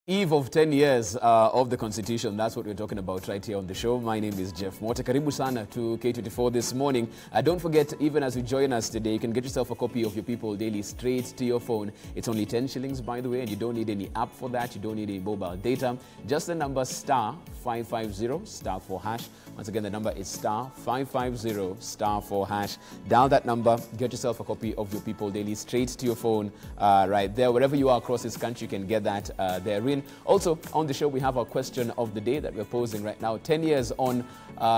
Eve of 10 years of the Constitution. That's what we're talking about right here on the show. My name is Jeff Mote. Karibu sana to K24 this morning. Don't forget, even as you join us today, you can get yourself a copy of your People Daily straight to your phone. It's only 10 shillings, by the way, and you don't need any app for that. You don't need any mobile data. Just the number star 550 star 4 hash. Once again, the number is star 550 star 4 hash. Dial that number, get yourself a copy of your People Daily straight to your phone right there. Wherever you are across this country, you can get that therein. Also, on the show, we have our question of the day that we're posing right now. 10 years on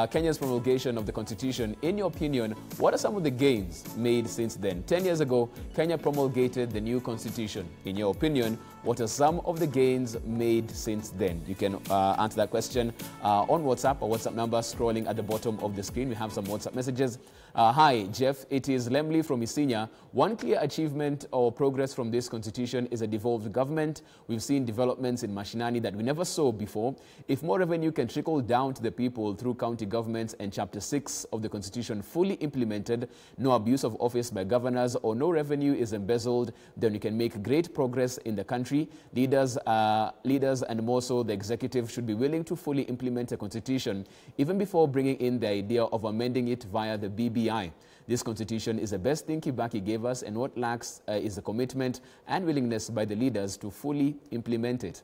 Kenya's promulgation of the Constitution. In your opinion, what are some of the gains made since then? 10 years ago, Kenya promulgated the new Constitution. In your opinion, what are some of the gains made since then? You can answer that question on WhatsApp. Our WhatsApp number scrolling at the bottom of the screen. We have some WhatsApp messages. Hi, Jeff. It is Lemley from Isinya. One clear achievement or progress from this Constitution is a devolved government. We've seen developments in Mashinani that we never saw before. If more revenue can trickle down to the people through county governments and Chapter 6 of the Constitution fully implemented, no abuse of office by governors or no revenue is embezzled, then we can make great progress in the country. Leaders and more so the executive should be willing to fully implement a Constitution even before bringing in the idea of amending it via the BBI. This Constitution is the best thing Kibaki gave us, and what lacks is the commitment and willingness by the leaders to fully implement it.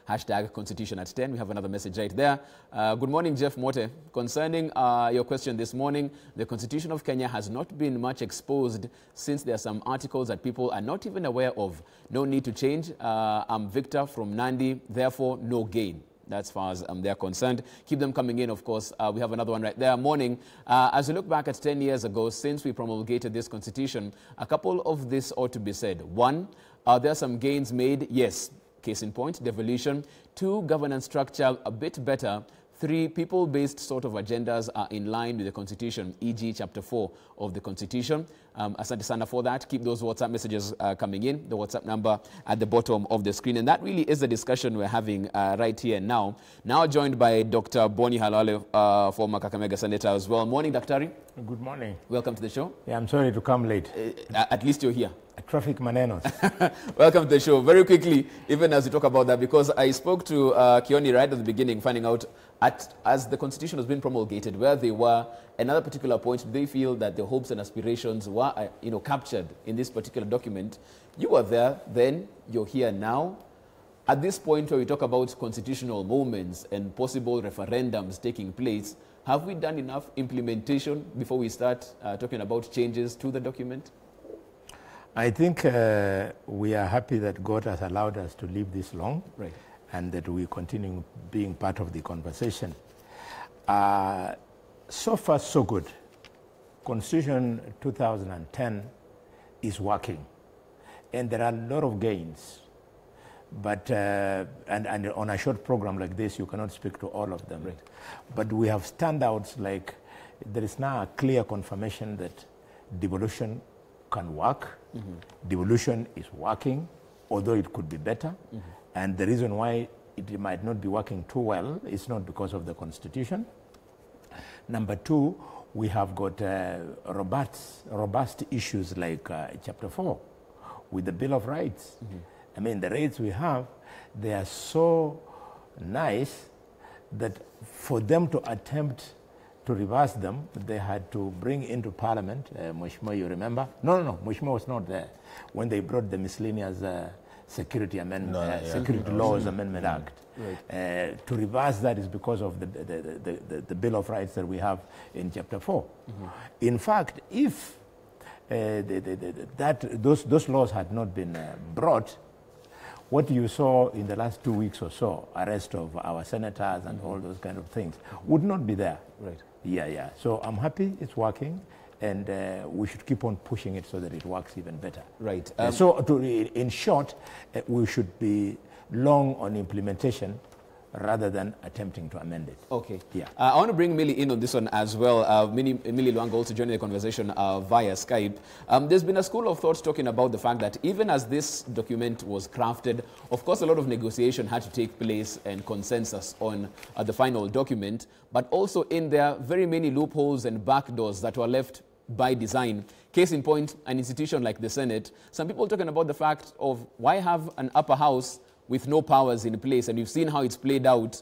Hashtag Constitution at 10. We have another message right there. Good morning, Jeff Mote. Concerning your question this morning, the Constitution of Kenya has not been much exposed since there are some articles that people are not even aware of. No need to change. I'm Victor from Nandi, therefore no gain. That's as far as they're concerned. Keep them coming in, of course. We have another one right there. Morning. As we look back at 10 years ago, since we promulgated this Constitution, a couple of this ought to be said. One, are there some gains made? Yes. Case in point, devolution. Two, governance structure a bit better. Three, people-based sort of agendas are in line with the Constitution, e.g. Chapter 4 of the Constitution. Asante sana for that. Keep those WhatsApp messages coming in. The WhatsApp number at the bottom of the screen. And that really is the discussion we're having right here now. Now joined by Dr. Boni Halale, former Kakamega Senator as well. Morning, Daktari. Good morning. Welcome to the show. Yeah, I'm sorry to come late. At least you're here. Traffic manenos. Welcome to the show. Very quickly, even as we talk about that, because I spoke to Kioni right at the beginning, finding out as the Constitution has been promulgated, where they were, another particular point, they feel that their hopes and aspirations were captured in this particular document. You were there then, you're here now. At this point where we talk about constitutional moments and possible referendums taking place, have we done enough implementation before we start talking about changes to the document? I think we are happy that God has allowed us to live this long, right, and that we continue being part of the conversation. So far, so good. Constitution 2010 is working, and there are a lot of gains. But and on a short program like this, you cannot speak to all of them. Right. But we have standouts like there is now a clear confirmation that devolution can work. Mm-hmm. Devolution is working, although it could be better. Mm-hmm. And the reason why it might not be working too well is not because of the Constitution. Number two, we have got robust issues like Chapter 4 with the Bill of Rights. Mm-hmm. I mean, the rights we have, they are so nice that for them to attempt to reverse them, they had to bring into Parliament, Mheshimiwa, you remember? No, Mheshimiwa was not there when they brought the miscellaneous Security Amendment, Security Laws Amendment Act. Right. To reverse that is because of the Bill of Rights that we have in Chapter 4. Mm-hmm. In fact, if those laws had not been brought, what you saw in the last 2 weeks or so, arrest of our senators and all those kind of things, would not be there. Right. Yeah. So I'm happy it's working, and we should keep on pushing it so that it works even better. Right. In short, we should be long on implementation rather than attempting to amend it. Okay. Yeah. I want to bring Millie in on this one as well. Millie Luango also joining the conversation via Skype. There's been a school of thought talking about the fact that even as this document was crafted, of course, a lot of negotiation had to take place and consensus on the final document, but also in there, very many loopholes and backdoors that were left by design. Case in point, an institution like the Senate, some people talking about the fact of why have an upper house with no powers in place, and we've seen how it's played out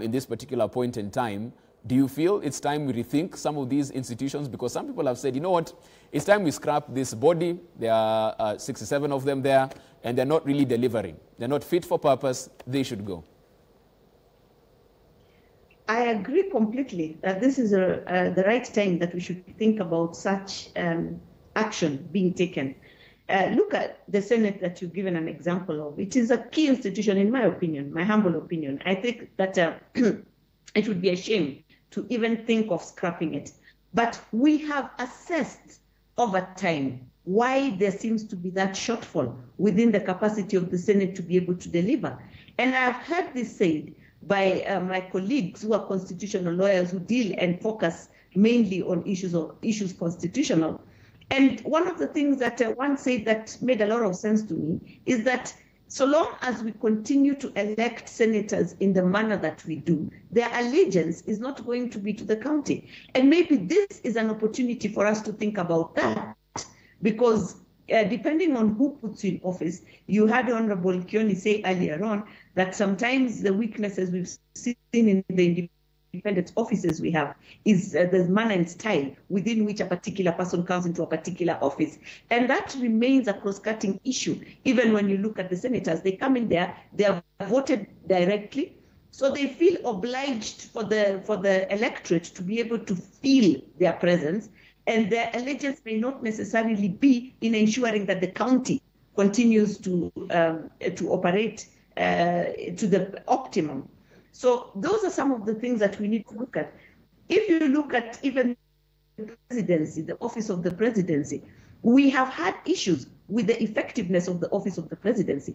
in this particular point in time. Do you feel it's time we rethink some of these institutions? Because some people have said, you know what, it's time we scrap this body. There are 67 of them there, and they're not really delivering. They're not fit for purpose. They should go. I agree completely that this is the right time that we should think about such action being taken. Look at the Senate that you've given an example of. It is a key institution, in my opinion, my humble opinion. I think that it would be a shame to even think of scrapping it. But we have assessed over time why there seems to be that shortfall within the capacity of the Senate to be able to deliver. And I've heard this said by my colleagues who are constitutional lawyers who deal and focus mainly on issues constitutional. And one of the things that one said that made a lot of sense to me is that so long as we continue to elect senators in the manner that we do, their allegiance is not going to be to the county. And maybe this is an opportunity for us to think about that, because depending on who puts you in office, you had Honorable Kioni say earlier on that sometimes the weaknesses we've seen in the independent offices we have is the manner and style within which a particular person comes into a particular office. And that remains a cross-cutting issue. Even when you look at the senators, they come in there, they are voted directly, so they feel obliged for the electorate to be able to feel their presence, and their allegiance may not necessarily be in ensuring that the county continues to operate to the optimum. So those are some of the things that we need to look at. If you look at even the presidency, the office of the presidency, we have had issues with the effectiveness of the office of the presidency.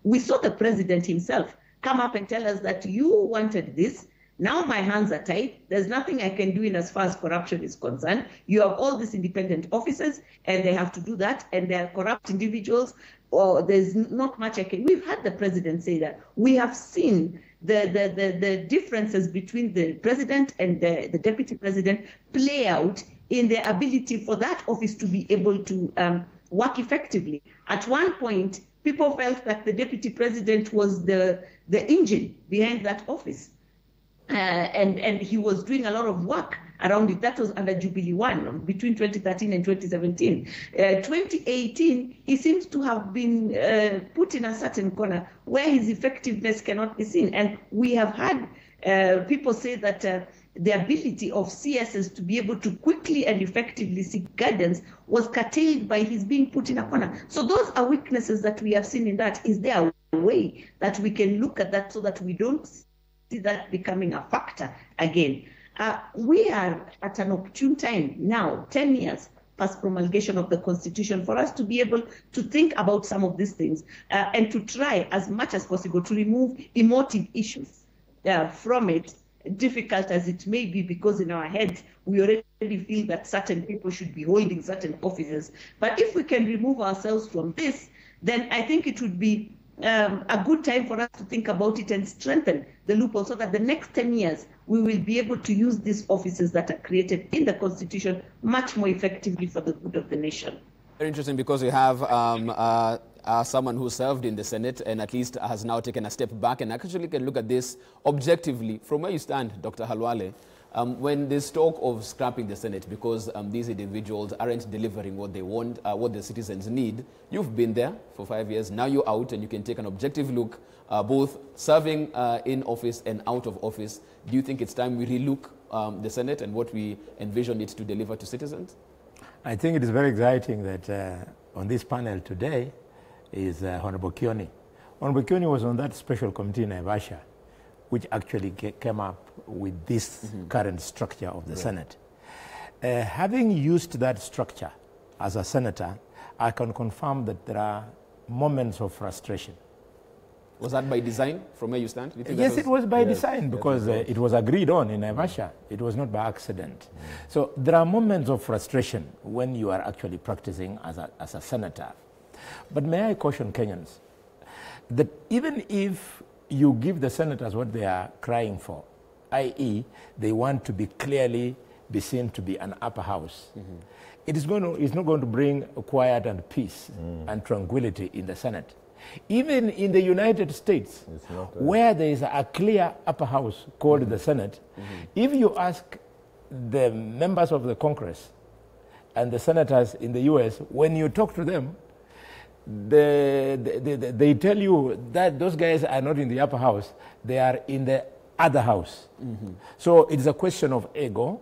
We saw the president himself come up and tell us that you wanted this. Now my hands are tied. There's nothing I can do in as far as corruption is concerned. You have all these independent officers and they have to do that, and they are corrupt individuals, or there's not much I can. We've had the president say that. We have seen the differences between the president and the deputy president play out in their ability for that office to be able to work effectively. At one point, people felt that the deputy president was the engine behind that office. And he was doing a lot of work around it. That was under Jubilee 1 between 2013 and 2017. 2018, he seems to have been put in a certain corner where his effectiveness cannot be seen. And we have had people say that the ability of CSs to be able to quickly and effectively seek guidance was curtailed by his being put in a corner. So those are weaknesses that we have seen in that. Is there a way that we can look at that so that we don't see that becoming a factor again? We are at an opportune time now, 10 years past promulgation of the Constitution, for us to be able to think about some of these things and to try as much as possible to remove emotive issues from it, difficult as it may be, because in our heads we already feel that certain people should be holding certain offices. But if we can remove ourselves from this, then I think it would be a good time for us to think about it and strengthen the loophole so that the next 10 years we will be able to use these offices that are created in the Constitution much more effectively for the good of the nation. Very interesting, because we have someone who served in the Senate and at least has now taken a step back and actually can look at this objectively. From where you stand, Dr. Halwale, when there's talk of scrapping the Senate because these individuals aren't delivering what they want, what the citizens need, you've been there for 5 years, now you're out and you can take an objective look, both serving in office and out of office. Do you think it's time we relook the Senate and what we envision it to deliver to citizens? I think it is very exciting that on this panel today is Honorable Kioni. Honorable Kioni was on that special committee in Naivasha, which actually came up with this current structure of the Senate. Having used that structure as a senator, I can confirm that there are moments of frustration. Was that by design, from where you stand? You think Yes, it was by design, because it was agreed on in Naivasha. It was not by accident. So there are moments of frustration when you are actually practicing as a senator. But may I caution Kenyans that even if you give the senators what they are crying for, i.e. they want to be clearly be seen to be an upper house, it's not going to bring quiet and peace and tranquility in the Senate. Even in the United States, where there is a clear upper house called the Senate, if you ask the members of the Congress and the senators in the US, when you talk to them, they tell you that those guys are not in the upper house, they are in the other house. So it's a question of ego.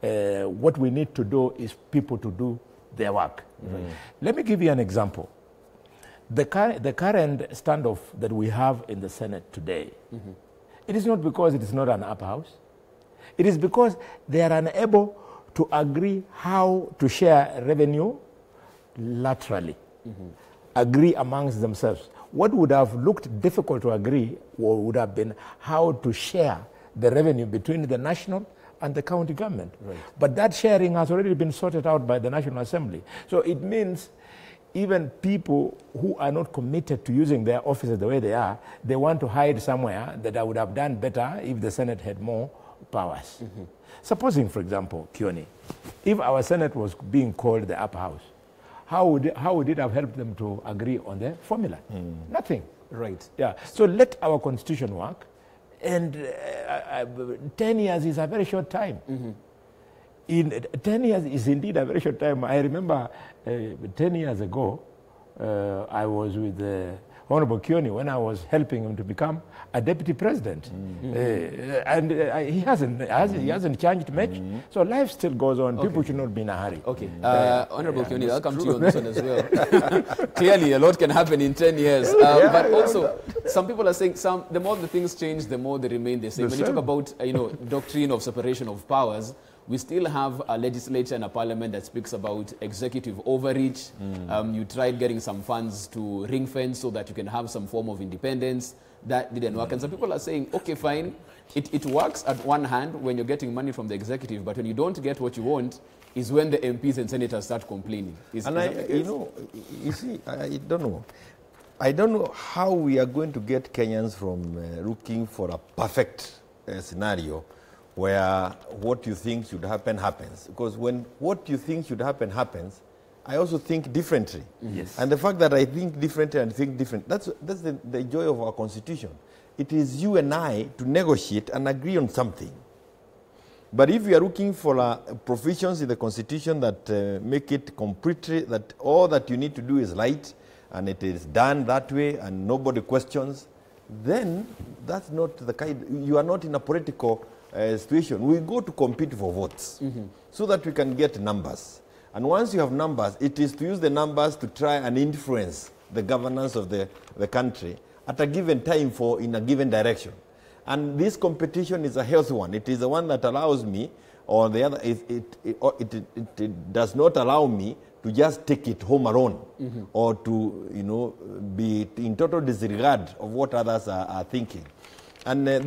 What we need to do is people to do their work. Let me give you an example. The current standoff that we have in the Senate today, it is not because it is not an upper house. It is because they are unable to agree how to share revenue laterally, agree amongst themselves. What would have looked difficult to agree would have been how to share the revenue between the national and the county government. But that sharing has already been sorted out by the National Assembly. So it means even people who are not committed to using their offices the way they are, they want to hide somewhere that I would have done better if the Senate had more powers. Supposing, for example, Kioni, if our Senate was being called the upper house, how would it have helped them to agree on the formula? Nothing. Right. Yeah. So let our constitution work, and 10 years is a very short time. In 10 years is indeed a very short time. I remember 10 years ago, I was with Hon.Jeremiah Kioni when I was helping him to become a deputy president. And he hasn't changed much. So life still goes on. People should not be in a hurry. Okay. Honorable Kioni, I'll come to you on this one as well. Clearly, a lot can happen in 10 years. But also, some people are saying the more the things change, the more they remain the same. When you talk about doctrine of separation of powers, we still have a legislature and a parliament that speaks about executive overreach. You tried getting some funds to ring fence so that you can have some form of independence. That didn't work. And some people are saying, okay, fine, it works at one hand when you're getting money from the executive, but when you don't get what you want, is when the MPs and senators start complaining. You see, I don't know. I don't know how we are going to get Kenyans from looking for a perfect scenario where what you think should happen happens. Because when what you think should happen happens, I also think differently. And the fact that I think differently and think different, that's the joy of our constitution. It is you and I to negotiate and agree on something. But if we are looking for provisions in the constitution that make it completely, that all that you need to do is right, and it is done that way, and nobody questions, then that's not the kind, you are not in a political situation. We go to compete for votes so that we can get numbers. And once you have numbers, it is to use the numbers to try and influence the governance of the country at a given time in a given direction. And this competition is a healthy one. It is the one that allows me, or the other, it does not allow me to just take it home alone, or to be in total disregard of what others are thinking. And I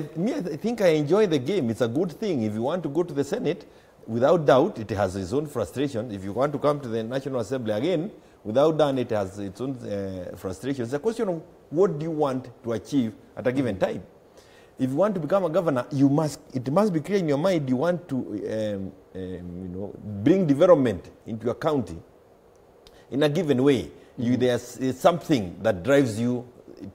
think I enjoy the game. It's a good thing. If you want to go to the Senate, without doubt, it has its own frustration. If you want to come to the National Assembly again, without doubt, it has its own frustration. It's a question of what do you want to achieve at a given time. If you want to become a governor, it must be clear in your mind you want to bring development into your county in a given way. There's something that drives you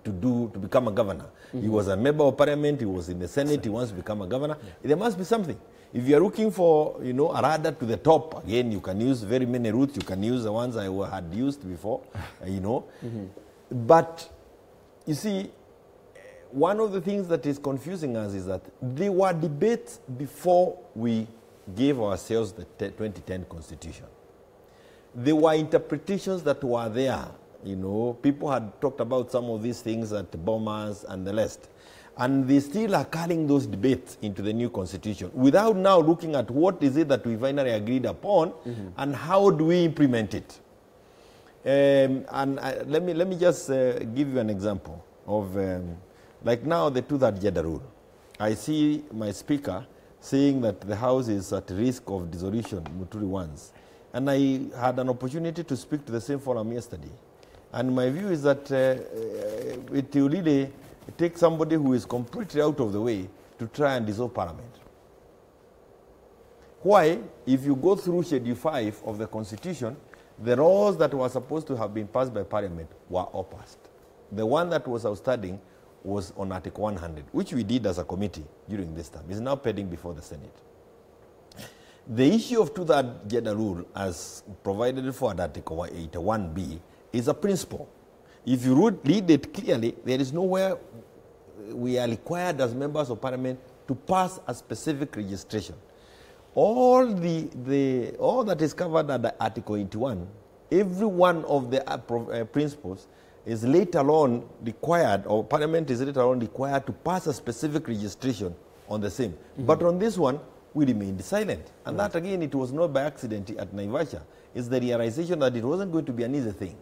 to become a governor. He was a member of parliament, he was in the Senate, he wants to become a governor. There must be something. If you are looking for, a ladder to the top, again, you can use very many routes. You can use the ones I had used before, But, you see, one of the things that is confusing us is that there were debates before we gave ourselves the 2010 Constitution. There were interpretations that were there. People had talked about some of these things at Bombers and the rest. And they still are carrying those debates into the new constitution without now looking at what is it that we finally agreed upon and how do we implement it. Let me just give you an example of, like now, the two-third gender rule. I see my speaker saying that the House is at risk of dissolution, Muturi once. And I had an opportunity to speak to the same forum yesterday. And my view is that it will really take somebody who is completely out of the way to try and dissolve Parliament. Why? If you go through Schedule 5 of the Constitution, the laws that were supposed to have been passed by Parliament were all passed. The one that was outstanding was on Article 100, which we did as a committee during this time. It's now pending before the Senate. The issue of two-third gender rule, as provided for at Article 81B, is a principle. If you read it clearly, there is nowhere we are required as members of Parliament to pass a specific registration. All that is covered under Article 81, every one of the principles is later on required, or Parliament is later on required to pass a specific registration on the same. But on this one, we remained silent. And that again, it was not by accident at Naivasha. It's the realization that it wasn't going to be an easy thing.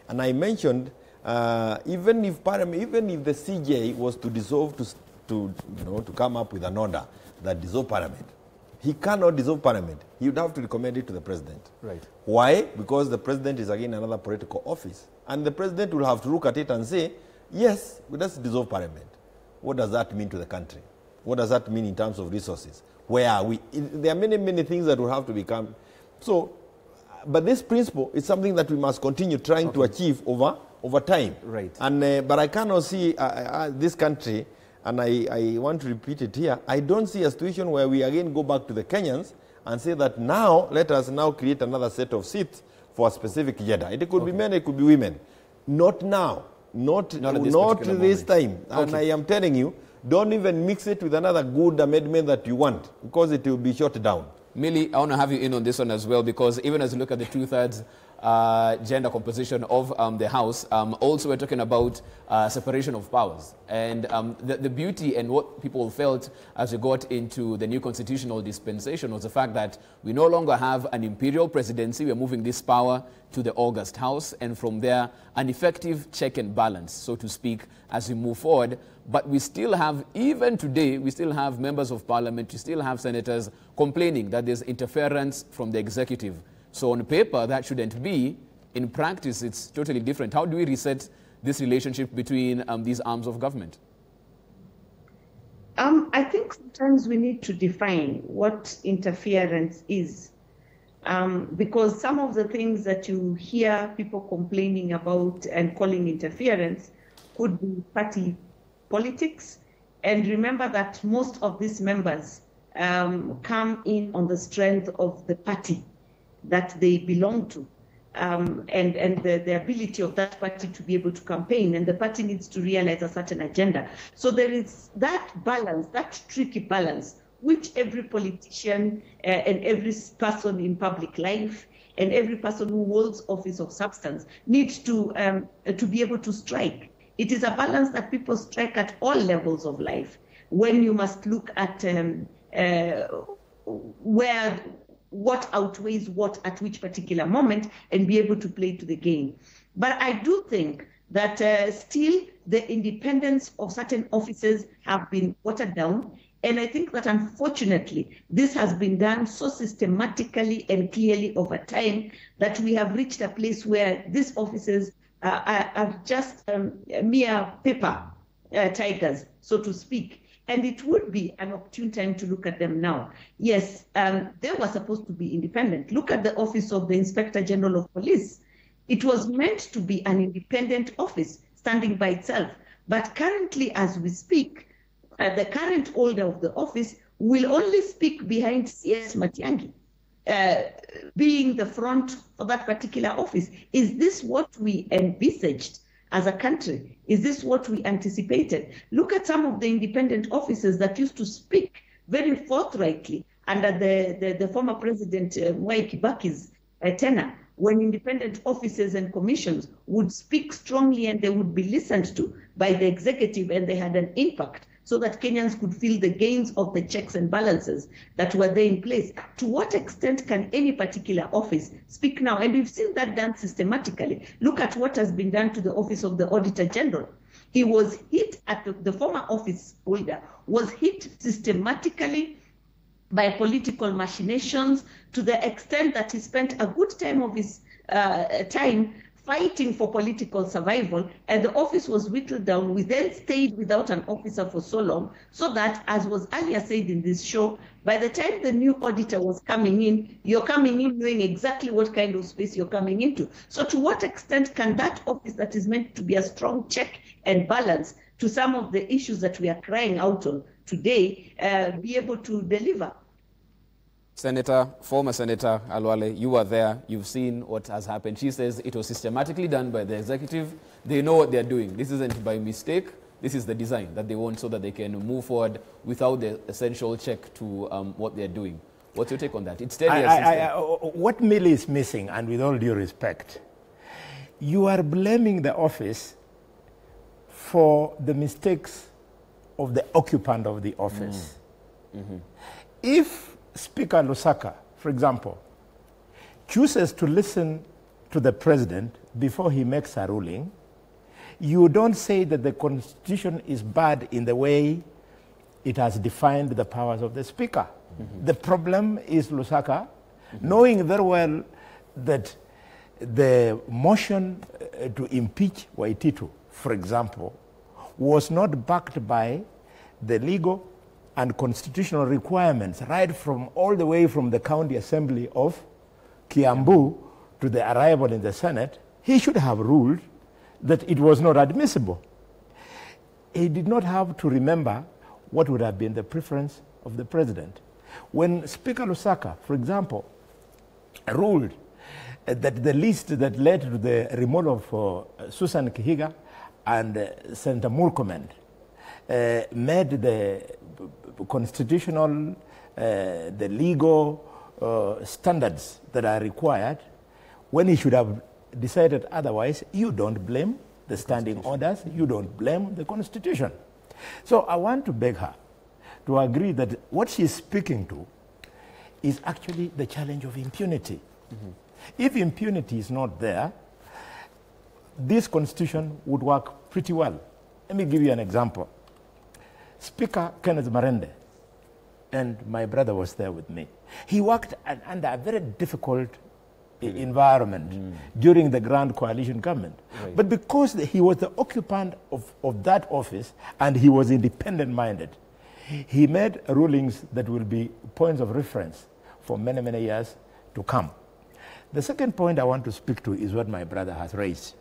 And I mentioned, even if the CJ was to dissolve, to come up with an order that dissolve Parliament, he cannot dissolve Parliament. He would have to recommend it to the President. Right. Why? Because the President is again another political office. And the President will have to look at it and say, yes, let's dissolve Parliament. What does that mean to the country? What does that mean in terms of resources? Where are we? There are many, many things that will have to become. So, but this principle is something that we must continue trying to achieve over time. Right. And but I cannot see this country, and I want to repeat it here, I don't see a situation where we again go back to the Kenyans and say that now, let us now create another set of seats for a specific gender. It could be men, it could be women. Not now. Not this time. And I am telling you, don't even mix it with another good amendment that you want, because it will be shot down. Millie, I want to have you in on this one as well, because even as you look at the two-thirds gender composition of the House, also we're talking about separation of powers. And the beauty and what people felt as we got into the new constitutional dispensation was the fact that we no longer have an imperial presidency. We're moving this power to the August House, and from there, an effective check and balance, so to speak, as we move forward. But we still have, even today, we still have members of parliament, we still have senators complaining that there's interference from the executive. So on paper, that shouldn't be. In practice, it's totally different. How do we reset this relationship between these arms of government? I think sometimes we need to define what interference is. Because some of the things that you hear people complaining about and calling interference could be party politics. And remember that most of these members come in on the strength of the party that they belong to, and the ability of that party to be able to campaign, and the party needs to realize a certain agenda. So there is that balance, that tricky balance, which every politician and every person in public life and every person who holds office of substance needs to be able to strike. It is a balance that people strike at all levels of life, when you must look at what outweighs what at which particular moment, and be able to play to the game. But I do think that still the independence of certain offices have been watered down. And I think that unfortunately, this has been done so systematically and clearly over time that we have reached a place where these offices are just mere paper tigers, so to speak. And it would be an opportune time to look at them now. Yes, they were supposed to be independent. Look at the office of the Inspector General of Police. It was meant to be an independent office standing by itself. But currently, as we speak, the current holder of the office will only speak behind CS Matiang'i, being the front for that particular office. Is this what we envisaged as a country? Is this what we anticipated? Look at some of the independent offices that used to speak very forthrightly under the former President Mwai Kibaki's tenure, when independent offices and commissions would speak strongly and they would be listened to by the executive, and they had an impact, so that Kenyans could feel the gains of the checks and balances that were there in place. To what extent can any particular office speak now? And we've seen that done systematically. Look at what has been done to the office of the Auditor General. He was hit at the former office holder, was hit systematically by political machinations, to the extent that he spent a good time of his time fighting for political survival, and the office was whittled down. We then stayed without an officer for so long, so that, as was earlier said in this show, by the time the new auditor was coming in, you're coming in knowing exactly what kind of space you're coming into. So to what extent can that office that is meant to be a strong check and balance to some of the issues that we are crying out on today be able to deliver? Former Senator Alwale, you were there. You've seen what has happened. She says it was systematically done by the executive. They know what they're doing. This isn't by mistake. This is the design that they want so that they can move forward without the essential check to what they're doing. What's your take on that? It's 10 years. What Millie is missing, and with all due respect, you are blaming the office for the mistakes of the occupant of the office. If Speaker Lusaka, for example, chooses to listen to the president before he makes a ruling, you don't say that the Constitution is bad in the way it has defined the powers of the Speaker. The problem is Lusaka, knowing very well that the motion to impeach Waititu, for example, was not backed by the legal and constitutional requirements, right from all the way from the County Assembly of Kiambu to the arrival in the Senate. He should have ruled that it was not admissible. He did not have to remember what would have been the preference of the president. When Speaker Lusaka, for example, ruled that the list that led to the removal of Susan Kihiga and Senator Murkomen made the constitutional, the legal standards that are required, when he should have decided otherwise, you don't blame the standing orders, you don't blame the Constitution. So I want to beg her to agree that what she's speaking to is actually the challenge of impunity. If impunity is not there, this Constitution would work pretty well. Let me give you an example. Speaker Kenneth Marende, and my brother was there with me. He worked under a very difficult environment during the Grand Coalition government. Right. But because he was the occupant of that office and he was independent-minded, he made rulings that will be points of reference for many, many years to come. The second point I want to speak to is what my brother has raised,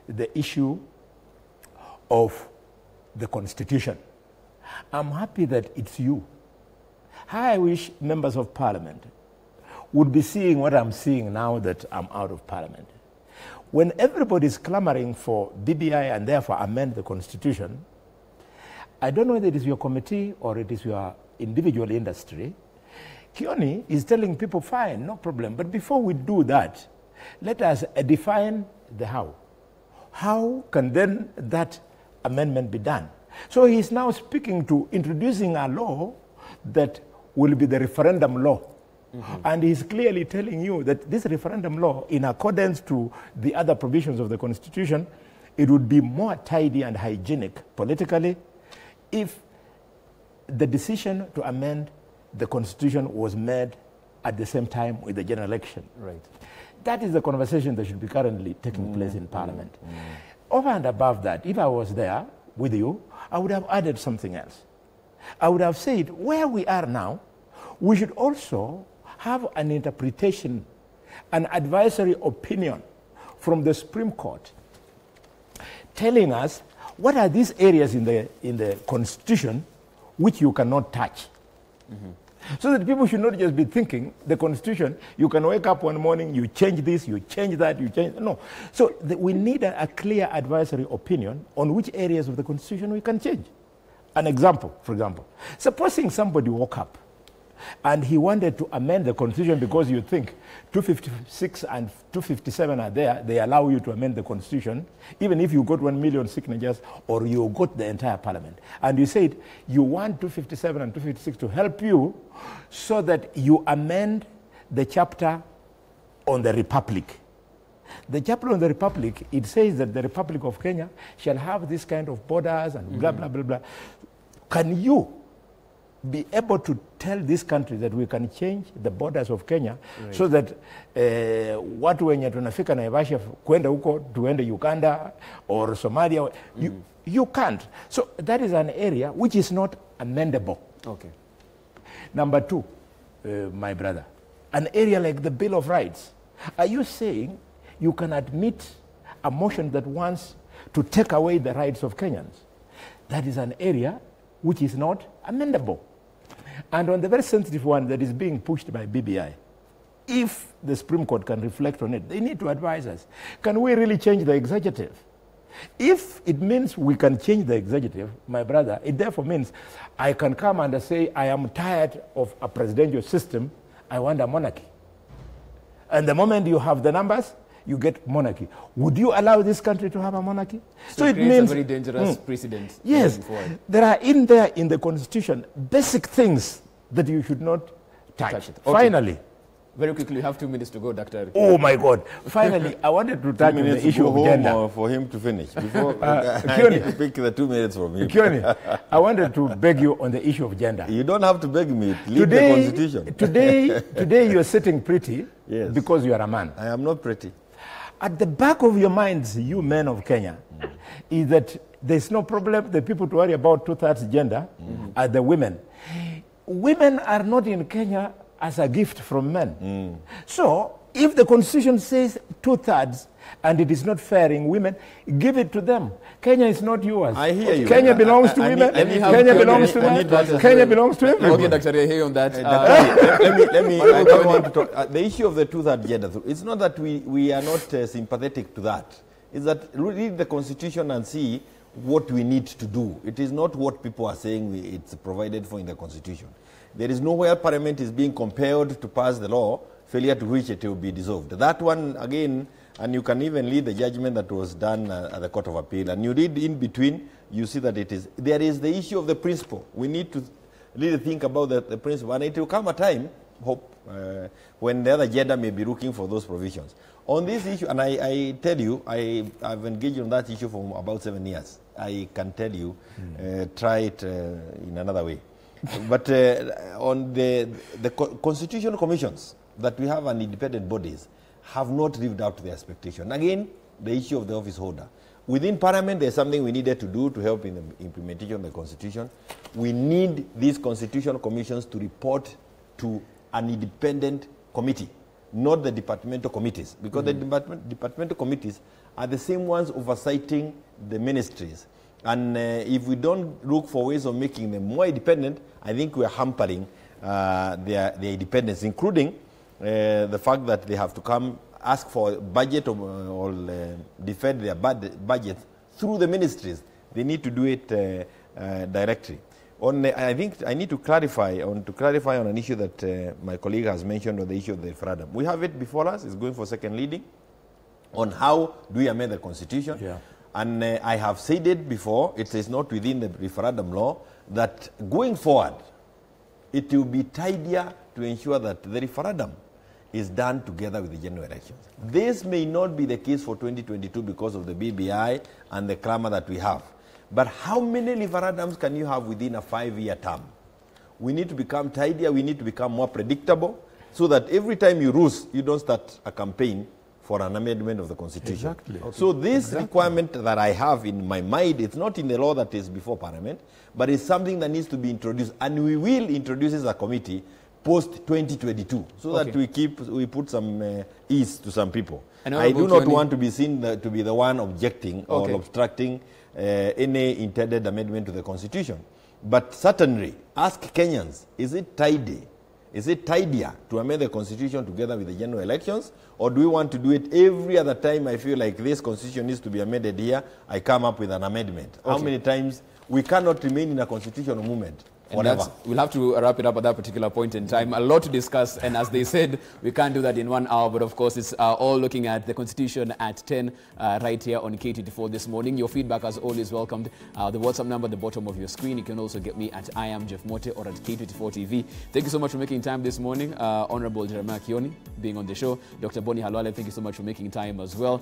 the issue of the Constitution. I'm happy that it's you. I wish members of Parliament would be seeing what I'm seeing now that I'm out of Parliament. When everybody is clamoring for BBI and therefore amend the Constitution, I don't know whether it is your committee or it is your individual industry. Kioni is telling people, fine, no problem. But before we do that, let us define the how. How can then that amendment be done? So he's now speaking to introducing a law that will be the referendum law. And he's clearly telling you that this referendum law, in accordance to the other provisions of the Constitution, it would be more tidy and hygienic politically if the decision to amend the Constitution was made at the same time with the general election. Right. That is the conversation that should be currently taking place in Parliament. Over and above that, if I was there with you, I would have added something else. I would have said, where we are now, we should also have an interpretation, an advisory opinion from the Supreme Court telling us what are these areas in the Constitution which you cannot touch. So that people should not just be thinking the Constitution, you can wake up one morning, you change this, you change that, you change... No. So we need a clear advisory opinion on which areas of the Constitution we can change. An example, for example. Supposing somebody woke up and he wanted to amend the Constitution because you think 256 and 257 are there, they allow you to amend the Constitution, even if you got 1 million signatures or you got the entire Parliament. And you said you want 257 and 256 to help you so that you amend the chapter on the Republic. The chapter on the Republic, it says that the Republic of Kenya shall have this kind of borders and blah, blah, blah, blah. Can you be able to tell this country that we can change the borders of Kenya, so that watu wenye tunafika Naivasha kwenda huko tuende Uganda or Somalia, you can't. So that is an area which is not amendable. Okay. Number two, my brother, an area like the Bill of Rights. Are you saying you can admit a motion that wants to take away the rights of Kenyans? That is an area which is not amendable. And on the very sensitive one that is being pushed by BBI, if the Supreme Court can reflect on it, they need to advise us. Can we really change the executive? If it means we can change the executive, my brother, it therefore means I can come and say, I am tired of a presidential system, I want a monarchy. And the moment you have the numbers, you get monarchy. Would you allow this country to have a monarchy? So it means a very dangerous precedent. Yes, there are in there in the Constitution basic things that you should not touch. Okay. Finally. Very quickly, you have 2 minutes to go, Dr. Oh my God. Finally, I wanted to touch on the issue of gender. Or for him to finish. Before Kioni, I need to pick the 2 minutes from him. Kioni, I wanted to beg you on the issue of gender. You don't have to beg me. Leave the Constitution. Today you're sitting pretty because you are a man. I am not pretty. At the back of your minds, you men of Kenya, is that there's no problem. The people to worry about 2/3 gender are the women. Women are not in Kenya as a gift from men. So if the Constitution says 2/3 and it is not fair in women, give it to them. Kenya is not yours. I hear you. Kenya belongs to women. Kenya belongs to men. Kenya belongs to everyone. Okay, Dr. Rehe, on that. I want to talk. The issue of the 2/3 gender, it's not that we are not sympathetic to that. It's that read the Constitution and see what we need to do. It is not what people are saying it's provided for in the Constitution. There is nowhere Parliament is being compelled to pass the law, failure to which it will be dissolved. That one, again, and you can even read the judgment that was done at the Court of Appeal, and you read in between, you see that there is the issue of the principle. We need to really think about the principle, and it will come a time, hope, when the other gender may be looking for those provisions. On this issue, and I tell you, I've engaged on that issue for about 7 years. I can tell you, try it in another way. But on the constitutional commissions that we have and independent bodies have not lived up to the expectation. Again, the issue of the office holder. Within Parliament, there's something we needed to do to help in the implementation of the Constitution. We need these constitutional commissions to report to an independent committee, not the departmental committees, because the departmental committees are the same ones oversighting the ministries. And if we don't look for ways of making them more independent, I think we are hampering their independence, including the fact that they have to come ask for budget or defend their budget through the ministries. They need to do it directly. I think I need to clarify on an issue that my colleague has mentioned, on the issue of the referendum. We have it before us. It's going for second reading on how do we amend the Constitution. Yeah. And I have said it before, it is not within the referendum law, that going forward, it will be tidier to ensure that the referendum is done together with the general elections. This may not be the case for 2022 because of the BBI and the clamor that we have. But how many referendums can you have within a 5-year term? We need to become tidier, we need to become more predictable, so that every time you lose, you don't start a campaign for an amendment of the Constitution. Exactly. Okay. So this requirement that I have in my mind, it's not in the law that is before Parliament, but it's something that needs to be introduced, and we will introduce as a committee post-2022, so that we put some ease to some people. I do not want to be seen to be the one objecting or obstructing any intended amendment to the Constitution. But certainly, ask Kenyans, is it tidy? Is it tidier to amend the Constitution together with the general elections? Or do we want to do it every other time I feel like this Constitution needs to be amended here, I come up with an amendment? How many times? We cannot remain in a constitutional movement. We'll have to wrap it up at that particular point in time. A lot to discuss, and as they said, we can't do that in 1 hour, but of course it's all looking at the Constitution at 10 right here on K24 this morning. Your feedback, as always, welcomed. The WhatsApp number at the bottom of your screen. You can also get me at I am Jeff Mote or at K24 TV. Thank you so much for making time this morning. Honorable Jeremiah Kioni being on the show. Dr. Boni Halwale, thank you so much for making time as well.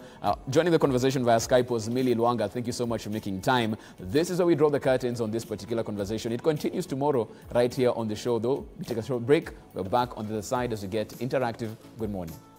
Joining the conversation via Skype was Millie Luanga. Thank you so much for making time. This is where we draw the curtains on this particular conversation. It continues to tomorrow right here on the show, though. We take a short break. We're back on the other side as we get interactive. Good morning.